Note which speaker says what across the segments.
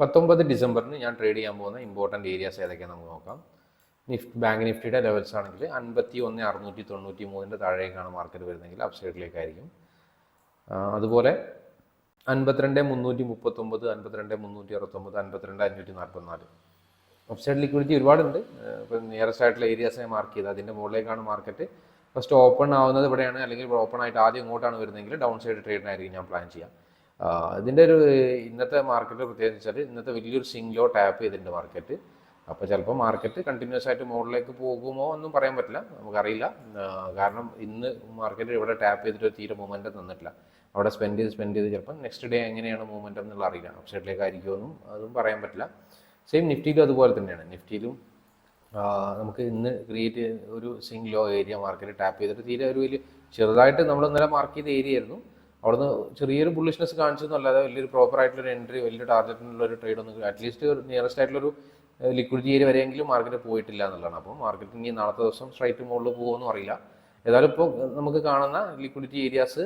Speaker 1: 19 ഡിസംബറിന് ഞാൻ ട്രേഡ് ചെയ്യാൻ പോകുന്ന ഇമ്പോർട്ടൻറ്റ് ഏരിയാസ് ഏതൊക്കെയാണ് നമുക്ക് നോക്കാം. ബാങ്ക് നിഫ്റ്റിയുടെ ലെവൽസ് ആണെങ്കിൽ 51,693 താഴേക്കാണ് മാർക്കറ്റ് വരുന്നതെങ്കിൽ അപ് സൈഡിലേക്കായിരിക്കും. അതുപോലെ 52,339, 52,369, 52,544 അപ് സൈഡ് ലിക്വിഡിറ്റി ഒരുപാടുണ്ട്. ഇപ്പം നിയറസ്റ്റ് ആയിട്ടുള്ള ഏരിയാസിനെ മാർക്ക് ചെയ്ത് അതിൻ്റെ മുകളിലേക്കാണ് മാർക്കറ്റ് ഫസ്റ്റ് ഓപ്പൺ ആവുന്നത് ഇവിടെയാണ്, അല്ലെങ്കിൽ ഓപ്പൺ ആയിട്ട് ആദ്യം ഇങ്ങോട്ടാണ് വരുന്നതെങ്കിൽ ഡൗൺ സൈഡ് ട്രേഡിനായിരിക്കും ഞാൻ പ്ലാൻ ചെയ്യാം. ഇതിൻ്റെ ഒരു ഇന്നത്തെ മാർക്കറ്റ് പ്രത്യേകിച്ച് വെച്ചാൽ ഇന്നത്തെ വലിയൊരു സിംഗ് ലോ ടാപ്പ് ചെയ്തിട്ടുണ്ട് മാർക്കറ്റ്. അപ്പോൾ ചിലപ്പോൾ മാർക്കറ്റ് കണ്ടിന്യൂസ് ആയിട്ട് മുകളിലേക്ക് പോകുമോ എന്നും പറയാൻ പറ്റില്ല, നമുക്കറിയില്ല. കാരണം ഇന്ന് മാർക്കറ്റ് ഇവിടെ ടാപ്പ് ചെയ്തിട്ട് തീരെ മൂവ്മെൻറ്റ് തന്നിട്ടില്ല. അവിടെ സ്പെൻഡ് ചെയ്ത് ചിലപ്പോൾ നെക്സ്റ്റ് ഡേ എങ്ങനെയാണ് മൂവ്മെൻറ്റ് എന്നുള്ള അറിയില്ല. അപ് സൈഡിലേക്കായിരിക്കുമെന്നും അതും പറയാൻ പറ്റില്ല. സെയിം നിഫ്റ്റിയിലും അതുപോലെ തന്നെയാണ്. നിഫ്റ്റിയിലും നമുക്ക് ഇന്ന് ക്രിയേറ്റ് ഒരു swing low area market tap ചെയ്തിട്ട് തീരെ ഒരു വലിയ ചെറുതായിട്ട് നമ്മൾ ഇന്നലെ മാർക്ക് ചെയ്ത ഏരിയ ആയിരുന്നു. അവിടുന്ന് ചെറിയൊരു ബുള്ളിഷ്നെസ് കാണിച്ചെന്നല്ലാതെ വലിയൊരു പ്രോപ്പർ ആയിട്ടുള്ളൊരു എൻട്രി, വലിയ ടാർഗറ്റിനുള്ള ഒരു ട്രേഡ് ഒന്നും അറ്റ്ലീസ്റ്റ് ഒരു നിയറസ്റ്റ് ആയിട്ടുള്ളൊരു ലിക്വിഡിറ്റി ഏരിയ വരെയെങ്കിലും മാർക്കറ്റ് പോയിട്ടില്ല എന്നുള്ളതാണ്. അപ്പോൾ മാർക്കറ്റ് ഇനി നാളത്തെ ദിവസം സ്ട്രൈറ്റ് മുകളിൽ പോകുമെന്നും അറിയില്ല. ഏതായാലും ഇപ്പോൾ നമുക്ക് കാണുന്ന ലിക്വിഡിറ്റി ഏരിയാസ്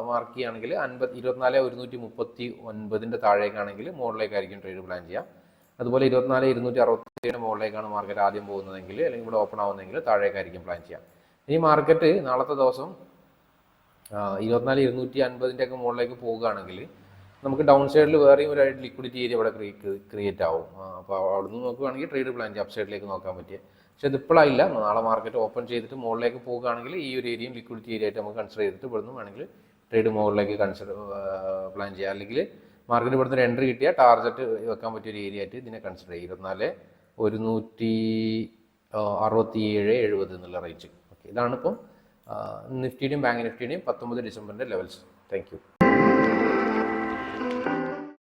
Speaker 1: മാർക്ക് ചെയ്യുകയാണെങ്കിൽ 24,139 താഴേക്കാണെങ്കിൽ മുകളിലേക്കായിരിക്കും ട്രേഡ് പ്ലാൻ ചെയ്യാം. അതുപോലെ 24,267 മുകളിലേക്കാണ് മാർക്കറ്റ് ആദ്യം പോകുന്നതെങ്കിൽ, അല്ലെങ്കിൽ ഇവിടെ ഓപ്പൺ ആവുന്നതെങ്കിൽ താഴേക്കായിരിക്കും പ്ലാൻ ചെയ്യാം. ഈ മാർക്കറ്റ് നാളത്തെ ദിവസം 24,250 ഒക്കെ മുകളിലേക്ക് പോകുകയാണെങ്കിൽ നമുക്ക് ഡൗൺ സൈഡിൽ വേറെയും ഒരു ലിക്വിഡിറ്റി ഏരിയ ഇവിടെ ക്രിയേറ്റ് ആവും. അപ്പോൾ അവിടെ നിന്ന് നോക്കുകയാണെങ്കിൽ ട്രേഡ് പ്ലാൻ ചെയ്യാം, അപ് സൈഡിലേക്ക് നോക്കാൻ പറ്റിയ. പക്ഷേ ഇതിപ്പോഴായില്ല. നാളെ മാർക്കറ്റ് ഓപ്പൺ ചെയ്തിട്ട് മുകളിലേക്ക് പോകുകയാണെങ്കിൽ ഈ ഒരു ഏരിയയും ലിക്വിഡിറ്റി ഏരിയ ആയിട്ട് നമുക്ക് കൺസിഡർ ചെയ്തിട്ട് ഇവിടുന്ന് വേണമെങ്കിൽ ട്രേഡ് മുകളിലേക്ക് പ്ലാൻ ചെയ്യാം. അല്ലെങ്കിൽ മാർക്കറ്റ് ഇവിടുന്ന് ഒരു എൻട്രി കിട്ടിയാൽ ടാർഗറ്റ് വെക്കാൻ പറ്റിയൊരു ഏരിയ ആയിട്ട് ഇതിനെ കൺസിഡർ ചെയ്യും. 24,167.70 എന്നുള്ള റേഞ്ച്. ഓക്കെ, ഇതാണിപ്പം നിഫ്റ്റിയുടെയും ബാങ്ക് നിഫ്റ്റിയുടെയും 19 ഡിസംബറിൻ്റെ ലെവൽസ്. Thank U.